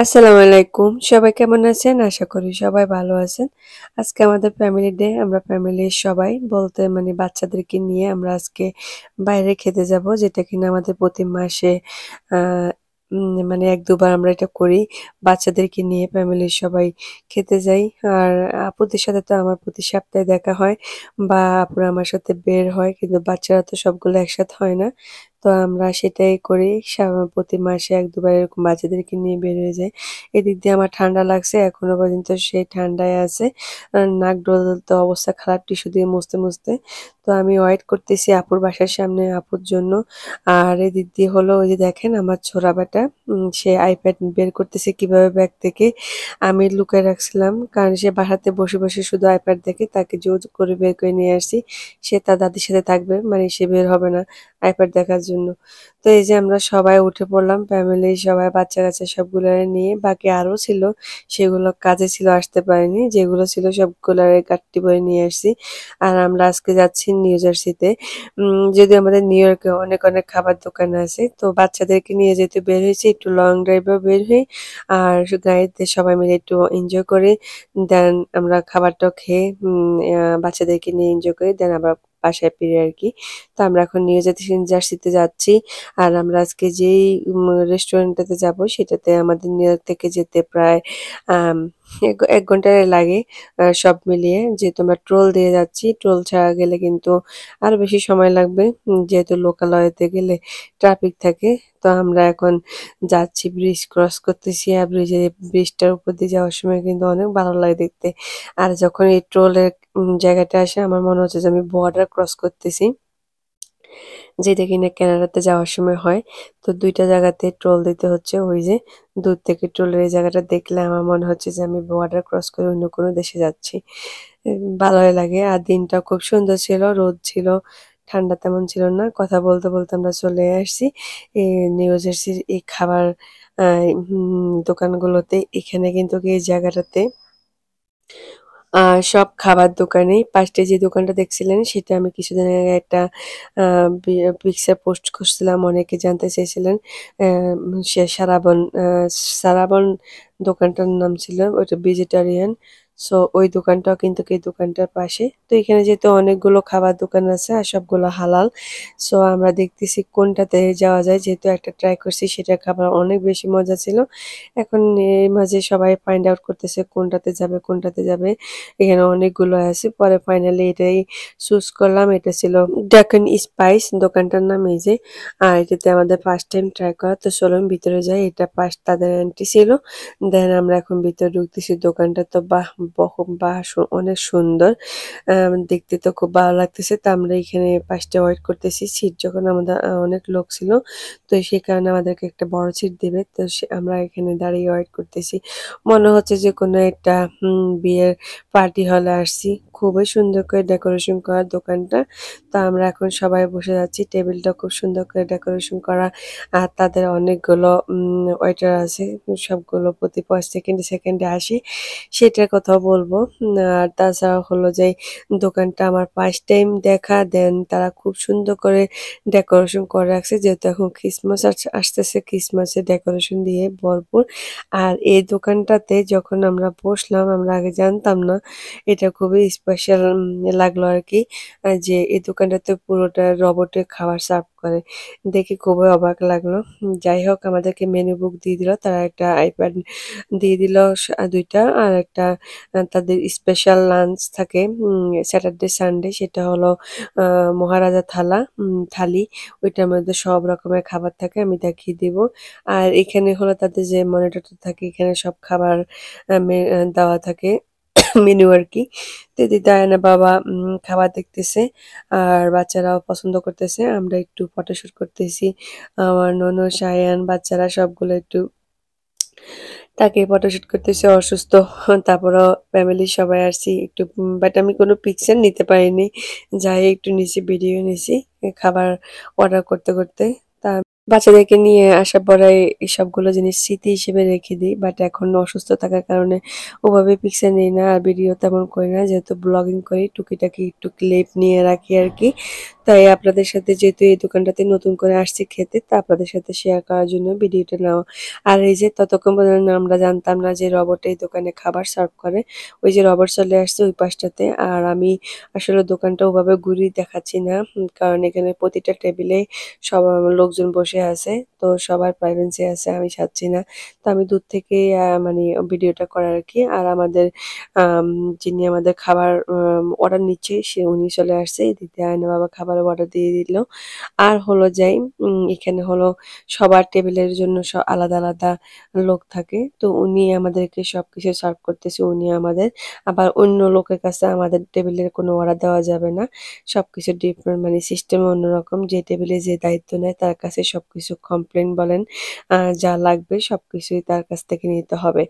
আসসালামু আলাইকুম। সবাই কেমন আছেন? আশা করি সবাই ভালো আছেন। আজকে আমাদের ফ্যামিলি ডে। আমরা ফ্যামিলির সবাই বলতে বাচ্চাদেরকে নিয়ে আমরা আজকে বাইরে খেতে যাবো। যেটা কিনা আমাদের প্রতি মাসে আ ১-২ বার আমরা এটা করি। বাচ্চাদেরকে নিয়ে ফ্যামিলির সবাই খেতে যাই। আর আপুদের সাথে তো আমার প্রতি সপ্তাহে দেখা হয় বা আপুরা আমার সাথে বের হয়। কিন্তু বাচ্চারা তো সবগুলো একসাথে হয় না। তো আমরা সেটাই করি। প্রতি মাসে ১-২ বার এরকম বাচ্চাদেরকে নিয়ে বের হয়ে যাই। এদিক দিয়ে আমার ঠান্ডা লাগছে। এখনো পর্যন্ত সেই ঠান্ডায় আছে। নাক ডলতে অবস্থা খারাপ টিস্যু দিয়ে মুছতে। তো আমি ওয়েট করতেছি আপুর বাসার সামনে আপুর জন্য। আর এদিক দিয়ে হলো ওই যে দেখেন আমার ছোড়া বেটা সে আইপ্যাড বের করতেছে কিভাবে ব্যাগ থেকে। আমি লুকায় রাখছিলাম। কারণ সে বাসাতে বসে শুধু আইপ্যাড দেখে। তাকে জোর করে বের করে নিয়ে আসছি। সে তার দাদির সাথে থাকবে। সে বের হবে না আইপ্যাড দেখার জন্য। তো এই যে আমরা সবাই উঠে পড়লাম ফ্যামিলির সবাই বাচ্চা-কাচ্চা সবগুলারে নিয়ে। বাকি আরো ছিল সেগুলো কাজে ছিল আসতে পারেনি। যেগুলো ছিল সবগুলারে গাট্টি বয়ে নিয়ে আসছি। আর আমরা আজকে যাচ্ছি নিউ জার্সিতে। যদিও আমাদের নিউ ইয়র্কে অনেক খাবার দোকান আছে। তো বাচ্চাদেরকে নিয়ে যেহেতু বের হয়েছি একটু লং ড্রাইভেও বের হই। আর গাড়িতে সবাই মিলে একটু এনজয় করি। দেন আমরা খাবারটাও খেয়ে বাচ্চাদেরকে নিয়ে এনজয় করি। দেন আবার বাসায় ফিরি আরকি। তো আমরা এখন নিউ জার্সিতে যাচ্ছি। আর আমরা আজকে যেই রেস্টুরেন্টটাতে যাবো সেটাতে আমাদের নিউ ইয়র্ক থেকে যেতে প্রায় আম ১ ঘন্টা লাগে সব মিলিয়ে। যেহেতু আমরা টোল দিয়ে যাচ্ছি। টোল ছাড়া গেলে কিন্তু আরো বেশি সময় লাগবে। যেহেতু লোকালয়েতে গেলে ট্রাফিক থাকে। তো আমরা এখন যাচ্ছি ব্রিজ ক্রস করতেছি। আর ব্রিজটার উপর দিয়ে যাওয়ার সময় কিন্তু অনেক ভালো লাগে দেখতে। আর যখন এই টোলের জায়গাটা আসে আমার মনে হচ্ছে যে আমি বর্ডার ক্রস করতেছি। যেটা কিনা কানাডাতে যাওয়ার সময় হয়। তো ২ টা জায়গাতে টোল দিতে হচ্ছে। ওই যে দূর থেকে টোলের এই জায়গাটা দেখলে আমার মনে হচ্ছে যে আমি বর্ডার ক্রস করে অন্য কোনো দেশে যাচ্ছি। ভালোই লাগে। আর দিনটা খুব সুন্দর ছিল, রোদ ছিল, ঠান্ডা তেমন ছিল না। কথা বলতে আমরা চলে আসছি এই নিউ জার্সির এই খাবার আ দোকানগুলোতে। এখানে কিন্তু এই জায়গাটাতে আ সব খাবার দোকানেই ৫ টায় যে দোকানটা দেখছিলেন সেটা আমি কিছুদিন আগে একটা আ পি পিকচার পোস্ট করছিলাম। অনেকে জানতে চেয়েছিলেন। সে সারাবন দোকানটার নাম ছিল ওইটা ভেজিটেরিয়ান। সো ওই দোকানটাও কিন্তু এই দোকানটার পাশে। তো এখানে যেহেতু অনেকগুলো খাবার দোকান আছে আর সবগুলো হালাল। সো আমরা দেখতেছি কোনটাতে যাওয়া যায়। যেহেতু একটা ট্রাই করছি সেটার খাবার অনেক বেশি মজা ছিল। এখন এর মাঝে সবাই ফাইন্ড আউট করতেছে কোনটাতে যাবে। এখানে অনেকগুলো আছে। পরে ফাইনালি এটাই চুজ করলাম। এটা ছিল ডাকন স্পাইস দোকানটার নাম এই যে। আর এটাতে আমাদের ফার্স্ট টাইম ট্রাই করা। তো চলুন ভিতরে যাই। এটা তাদের এন্ট্রি ছিল। দেন আমরা এখন ভিতরে ঢুকতেছি। দোকানটা তো অনেক সুন্দর। দেখতে তো খুব ভালো লাগতেছে। তো আমরা এখানে ৫ টায় ওয়েট করতেছি। সিট যখন আমাদের অনেক লোক ছিল। তো সেই কারণে আমাদেরকে একটা বড় সিট দিবে। তো আমরা এখানে দাঁড়িয়ে ওয়েট করতেছি। মনে হচ্ছে যে কোনো একটা বিয়ের পার্টি হলে আসছি। খুবই সুন্দর করে ডেকোরেশন করা দোকানটা। তো আমরা এখন সবাই বসে যাচ্ছি। টেবিলটা খুব সুন্দর করে ডেকোরেশন করা। আর তাদের অনেকগুলো ওয়েটার আছে। সবগুলো প্রতি ৫ সেকেন্ডে আসে। সেটার কথাও বলবো। আর তাছাড়া হলো যে দোকানটা আমার ফার্স্ট টাইম দেখা। দেন তারা খুব সুন্দর করে ডেকোরেশন করে রাখছে। যেহেতু এখন ক্রিসমাস আসতেছে ক্রিসমাসের ডেকোরেশন দিয়ে ভরপুর। আর এই দোকানটাতে যখন আমরা বসলাম আমরা আগে জানতাম না। এটা খুবই স্পেশাল লাগলো আরকি। যে এই দোকানটাতে পুরোটা রবটে খাবার সার্ভ করে। দেখে খুবই অবাক লাগলো। যাই হোক আমাদেরকে মেনু বুক দিয়ে দিল। তারা একটা আইপ্যাড দিয়ে দিল ২ টা আর একটা তাদের স্পেশাল লাঞ্চ থাকে স্যাটারডে, সানডে সেটা হলো আ মহারাজা থালি। ওইটার মধ্যে সব রকমের খাবার থাকে। আমি দেখিয়ে দিব। আর এখানে হলো তাদের যে মনিটরটা থাকে এখানে সব খাবার দেওয়া থাকে মেনু আরকি। তো এদিকে ডায়ানা বাবা খাবার দেখতেছে। আর বাচ্চারাও পছন্দ করতেছে। আমরা একটু ফটোশুট করতেছি। আমার ননদ, সায়ান বাচ্চারা সবগুলো একটু তাকে ফটোশুট করতেছি অসুস্থ। তারপরেও ফ্যামিলির সবাই আসছি একটু বাট আমি কোনো পিকচার নিতে পারিনি। যাই একটু নিছি ভিডিও নিছি খাবার অর্ডার করতে। তা বাচ্চাদেরকে নিয়ে আসার পরে এই সবগুলো জিনিস স্মৃতি হিসেবে রেখে দিই। বাট এখন অসুস্থ থাকার কারণে ওভাবে পিকচার নেই না আর ভিডিও তেমন করি না। যেহেতু ব্লগিং করি টুকিটাকি একটু ক্লিপ নিয়ে রাখি আরকি। তাই আপনাদের সাথে যেহেতু এই দোকানটাতে নতুন করে আসছি খেতে, তা আপনাদের সাথে শেয়ার করার জন্য ভিডিওটা নেওয়া। আর এই যে ততক্ষণ পর্যন্ত আমরা জানতাম না যে রবট এই দোকানে খাবার সার্ভ করে। ওই যে রবট চলে আসছে ওই পাশটাতে। আর আমি আসলে দোকানটা ওভাবে ঘুরিয়ে দেখাচ্ছি না। কারণ এখানে প্রতিটা টেবিলে সব লোকজন বসে আছে। তো সবার প্রাইভেসি আছে, আমি চাচ্ছি না। তো আমি দূর থেকেই মানে ভিডিওটা করা আরকি। আর আমাদের আম যিনি আমাদের খাবার অর্ডার নিচ্ছে উনি চলে আসছে। এদিক দিয়ে আয়না বাবা খাবারের অর্ডার দিয়ে দিল। আর হলো যাই এখানে হলো সবার টেবিলের জন্য আলাদা, আলাদা লোক থাকে। তো উনি আমাদেরকে সবকিছু সার্ভ করতেছে উনি আমাদের। আবার অন্য লোকের কাছে আমাদের টেবিলের কোনো অর্ডার দেওয়া যাবে না। সবকিছু ডিফারেন্ট মানে সিস্টেম অন্যরকম। যে টেবিলে যে দায়িত্ব নেয় তার কাছে সবকিছু কমপ্লেইন বলেন যা লাগবে সবকিছুই তার কাছ থেকে নিতে হবে।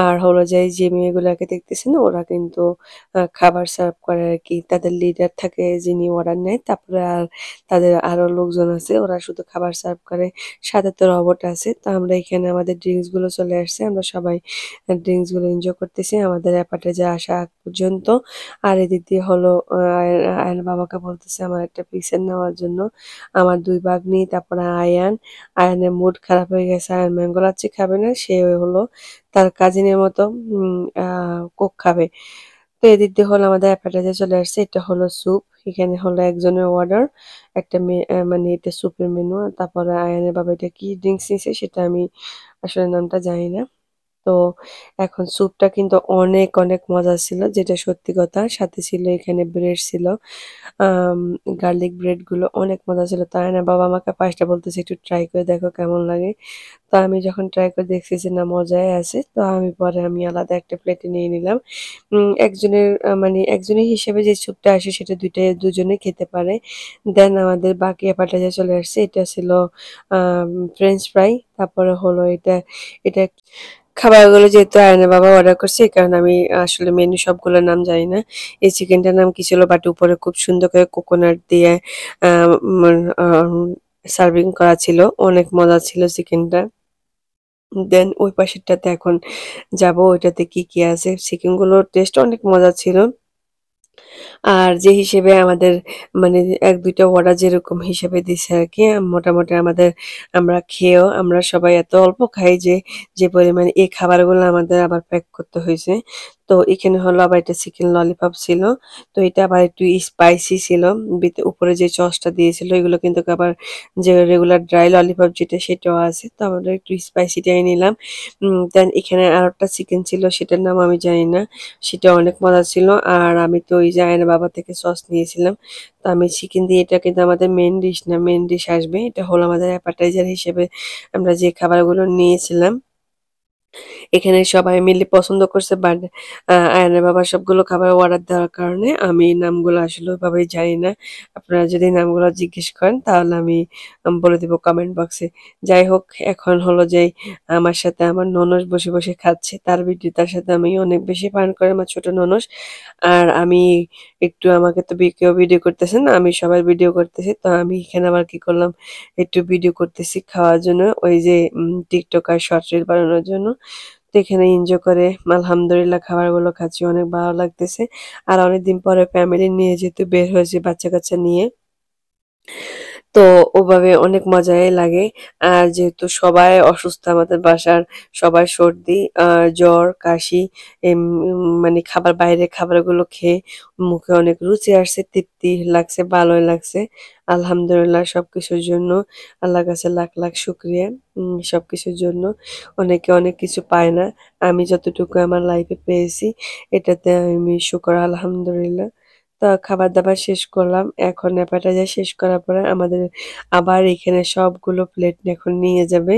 আর হলো যে মেয়েগুলাকে দেখতেছেন ওরা কিন্তু খাবার সার্ভ করে আরকি। তাদের লিডার থাকে যিনি অর্ডার নেয়। তারপরে আর তাদের আরো লোকজন আছে ওরা শুধু খাবার সার্ভ করে। সাথে তো রবট আছে। তো আমরা এখানে আমাদের ড্রিংকস গুলো চলে আসছে। আমরা সবাই ড্রিংকস গুলো এনজয় করতেছি আমাদের অ্যাপার্টাইজে আসা আগ পর্যন্ত। আর এদিক দিয়ে হলো আয়ানের বাবাকে বলতেছে আমার একটা পিকচার নেওয়ার জন্য। আমার ২ ভাগ্নি তারপরে আয়ান। আয়ানের মুড খারাপ হয়ে গেছে। আয়ান ম্যাঙ্গো লাচ্ছি খাবে না। সে হলো তার কাজিনের মতো উম আ কোক খাবে। তো এদিক দিয়ে হলো আমাদের অ্যাপাটাইজার চলে আসছে। এটা হলো স্যুপ। এখানে হলো একজনের অর্ডার। একটা মেয়ে মানে এটা স্যুপের মেনু। তারপরে আয়ানের বাবা এটা কি ড্রিংকস নিছে সেটা আমি আসলে নামটা জানি না। তো এখন স্যুপটা কিন্তু অনেক, অনেক মজা ছিল যেটা সত্যি কথা। সাথে ছিল এখানে ব্রেড ছিল। আম গার্লিক ব্রেড গুলো অনেক মজা ছিল। তাই না বাবা আমাকে ফার্স্টে বলতেছে, "একটু ট্রাই করে দেখো কেমন লাগে?" তো আমি যখন ট্রাই করে দেখছি যে না মজাই আছে। তো আমি আলাদা একটা প্লেটে নিয়ে নিলাম। একজনের মানে একজনের হিসেবে যে স্যুপটা আসে সেটা দুজনে খেতে পারে। দেন আমাদের বাকি অ্যাপাটাইজার চলে আসছে। এটা ছিল ফ্রেঞ্চ ফ্রাই। তারপরে হলো এটা খাবারগুলো যেহেতু আয়নের বাবা অর্ডার করছে এই কারণে আমি আসলে মেনু সবগুলোর নাম জানি না। এই চিকেনটার নাম কি ছিল বাট উপরে খুব সুন্দর করে কোকোনাট দিয়ে আ মান আ সার্ভিং করা ছিল। অনেক মজা ছিল চিকেনটা। দেন ওই পাশেরটাতে এখন যাবো ওইটাতে কি আছে। চিকেন গুলোর টেস্ট অনেক মজা ছিল। আর যে হিসেবে আমাদের মানে ১-২ টা অর্ডার যেরকম হিসেবে দিছে আরকি মোটামুটি আমরা খেয়েও আমরা সবাই এত অল্প খাই যে পরিমাণে এই খাবারগুলো আমাদের আবার প্যাক করতে হইছে। তো এখানে হলো আবার একটা চিকেন ললিপপ ছিল। তো এটা আবার একটু স্পাইসি ছিল। উপরে যে সসটা দিয়েছিল এগুলো কিন্তু আবার যে রেগুলার ড্রাই ললিপপ যেটা সেটাও আছে। তো আমরা একটু স্পাইসিটাই নিলাম। দেন এখানে আরেকটা চিকেন ছিল সেটার নাম আমি জানি না। সেটা অনেক মজা ছিল। আর আমি তো ওই যে আয়নের বাবা থেকে সস নিয়েছিলাম। তো আমি চিকেন দিয়ে এটা কিন্তু আমাদের মেইন ডিশ না, মেইন ডিশ আসবে। এটা হলো আমাদের অ্যাপাটাইজার হিসেবে আমরা যে খাবারগুলো নিয়েছিলাম। এখানে সবাই মিলে পছন্দ করছে বাট আয়ানের বাবা সবগুলো খাবার অর্ডার দেওয়ার কারণে আমি নামগুলো আসলে ওইভাবে জানি না। আপনারা যদি নামগুলো জিজ্ঞেস করেন তাহলে আমি বলে দিব কমেন্ট বক্সে। যাই হোক এখন হলো যে আমার সাথে আমার ননদ বসে, বসে খাচ্ছে। তার সাথে আমি অনেক বেশি ফান করে আমার ছোট ননদ। আর আমি একটু আমাকে তো কেউ ভিডিও করতেছে না, আমি সবার ভিডিও করতেছি। তো আমি এখানে আবার কি করলাম একটু ভিডিও করতেছি খাওয়ার জন্য। ওই যে TikTok আর শর্ট রিল বানানোর জন্য। তো এখানে এনজয় করে আলহামদুলিল্লাহ খাবারগুলো খাচ্ছি। অনেক ভালো লাগতেছে। আর অনেকদিন পরে ফ্যামিলি নিয়ে যেহেতু বের হয়েছি বাচ্চা-কাচ্চা নিয়ে তো ওভাবে অনেক মজাই লাগে। আর যেহেতু সবাই অসুস্থ আমাদের বাসার, সবার সর্দি, জ্বর, কাশি মানে বাইরের খাবারগুলো খেয়ে মুখে অনেক রুচি আসছে, তৃপ্তি লাগছে, ভালোই লাগছে। আলহামদুলিল্লাহ সবকিছুর জন্য আল্লাহর কাছে লাখ, লাখ শুকরিয়া। সবকিছুর জন্য। অনেকে অনেক কিছু পায় না। আমি যতটুকু আমার লাইফে পেয়েছি এটাতে আমি শুকর আলহামদুলিল্লাহ। তো খাবার-দাবার শেষ করলাম। এখন অ্যাপাটাইজার শেষ করার পরে আমাদের আবার এখানে সবগুলো প্লেট এখন নিয়ে যাবে।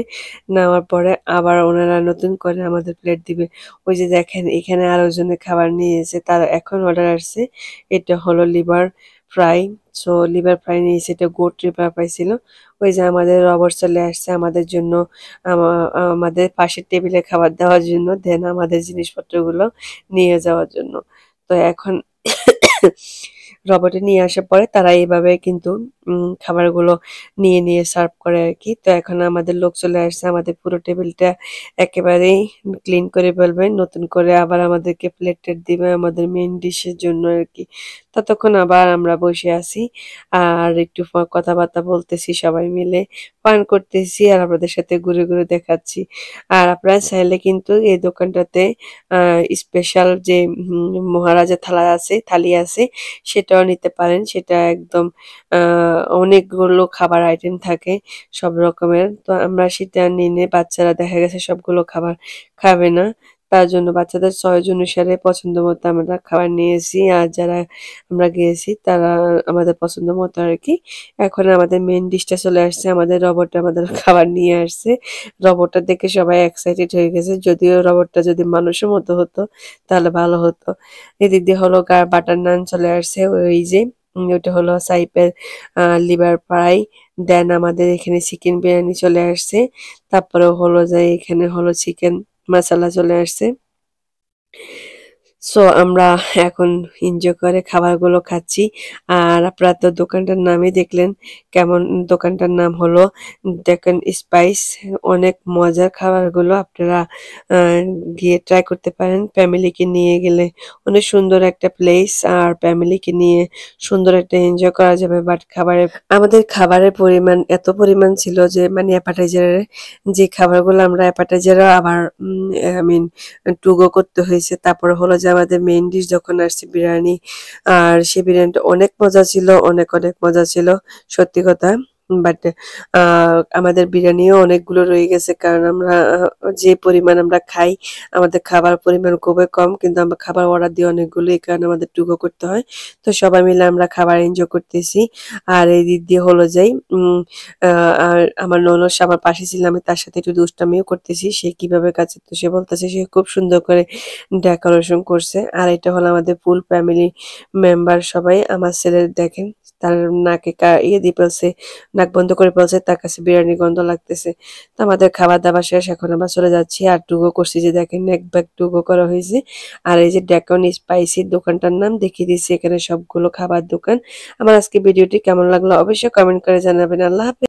নেওয়ার পরে আবার ওনারা নতুন করে আমাদের প্লেট দিবে। ওই যে দেখেন এখানে আরেকজনের খাবার নিয়েছে। তার এখন অর্ডার আসছে। এটা হলো liver fry. So liver fry নিয়েছে। এটা গোট লিভার ফ্রাই ছিল। ওই যে আমাদের রবট চলে আসছে আমাদের জন্য আমা আমাদের পাশের টেবিলে খাবার দেওয়ার জন্য। দেন আমাদের জিনিসপত্রগুলো নিয়ে যাওয়ার জন্য। তো এখন রোবটে নিয়ে আসার পরে তারা এইভাবে কিন্তু খাবারগুলো নিয়ে নিয়ে সার্ভ করে আর কি। তো এখন আমাদের লোক চলে আসছে, আমাদের পুরো টেবিলটা একেবারেই ক্লিন করে ফেলবে, নতুন করে আবার আমাদেরকে প্লেট টেট দিবে আমাদের মেইন ডিশের জন্য আর কি। ততক্ষণ আবার আমরা বসে আছি আর একটু কথাবার্তা বলতেছি, সবাই মিলে পান করতেছি আর আপনাদের সাথে ঘুরে ঘুরে দেখাচ্ছি। আর আপনারা চাইলে কিন্তু এই দোকানটাতে স্পেশাল যে মহারাজা থালি আছে সেটাও নিতে পারেন। সেটা একদম অনেকগুলো খাবার আইটেম থাকে সব রকমের। তো আমরা সেটা নিয়ে বাচ্চারা দেখা গেছে সবগুলো খাবার খাবে না। তার জন্য বাচ্চাদের চয়েস অনুসারে পছন্দ মতো আমরা খাবার নিয়েছি। আর যারা আমরা গিয়েছি তারা আমাদের পছন্দ মতো আর কি। এখন আমাদের মেইন ডিশটা চলে আসছে। আমাদের রোবটটা আমাদের খাবার নিয়ে আসছে। রোবটটা দেখে সবাই এক্সাইটেড হয়ে গেছে। যদিও রোবটটা যদি মানুষের মতো হতো তাহলে ভালো হতো। এদিক দিয়ে হলো বাটার নান চলে আসছে। ওই যে ওটা হলো সাইপের লিভার ফ্রাই। দেন আমাদের এখানে চিকেন বিরিয়ানি চলে আসছে। তারপরে হলো যে এখানে হলো চিকেন মশলা চলে আসছে। সো আমরা এখন এনজয় করে খাবারগুলো খাচ্ছি। আর আপনারা তো দোকানটার নামই দেখলেন কেমন। দোকানটার নাম হলো ডেকান স্পাইস। অনেক মজার খাবারগুলো, আপনারা গিয়ে ট্রাই করতে পারেন ফ্যামিলিকে নিয়ে গেলে। অনেক সুন্দর একটা প্লেস আর ফ্যামিলিকে নিয়ে সুন্দর একটা এনজয় করা যাবে। বাট আমাদের খাবারের পরিমাণ এত পরিমাণ ছিল যে মানে অ্যাপাটাইজারের যে খাবারগুলো আমরা অ্যাপাটাইজারও আবার আই মিন টু গো করতে হয়েছে। তারপরে হলো যে আমাদের মেইন ডিশ যখন আসছে বিরিয়ানি, আর সেই বিরিয়ানিটা অনেক মজা ছিল, অনেক অনেক মজা ছিল সত্যি কথা। বাট আমাদের বিরিয়ানিও অনেকগুলো রয়ে গেছে, কারণ আমরা যে পরিমাণ আমরা খাই আমাদের খাবার পরিমাণ খুবই কম, কিন্তু আমরা খাবার অর্ডার দিই অনেকগুলো, এই কারণে আমাদের টু গো করতে হয়। তো সবাই মিলে আমরা খাবার এনজয় করতেছি। আর এই দিক দিয়ে হলো যাই আর আমার ননদ আমার পাশে ছিল, আমি তার সাথে একটু দুষ্টামিও করতেছি। সে কিভাবে কাছে, তো সে বলতেছে সে খুব সুন্দর করে ডেকোরেশন করছে। আর এটা হলো আমাদের ফুল ফ্যামিলি মেম্বার সবাই। আমার ছেলের দেখেন তার নাকে ইয়ে দিয়ে ফেলছে, নাক বন্ধ করে ফেলছে, তার কাছে বিরিয়ানি গন্ধ লাগতেছে। তো আমাদের খাবার দাবার শেষ, এখন আমরা চলে যাচ্ছি। আর টুগো করছি, যে দেখেন এক ব্যাগ টুগো করা হয়েছে। আর এই যে ডেকন স্পাইসি দোকানটার নাম দেখিয়ে দিচ্ছি, এখানে সবগুলো খাবার দোকান। আমার আজকে ভিডিওটি কেমন লাগলো অবশ্যই কমেন্ট করে জানাবেন। আল্লাহ হাফেজ।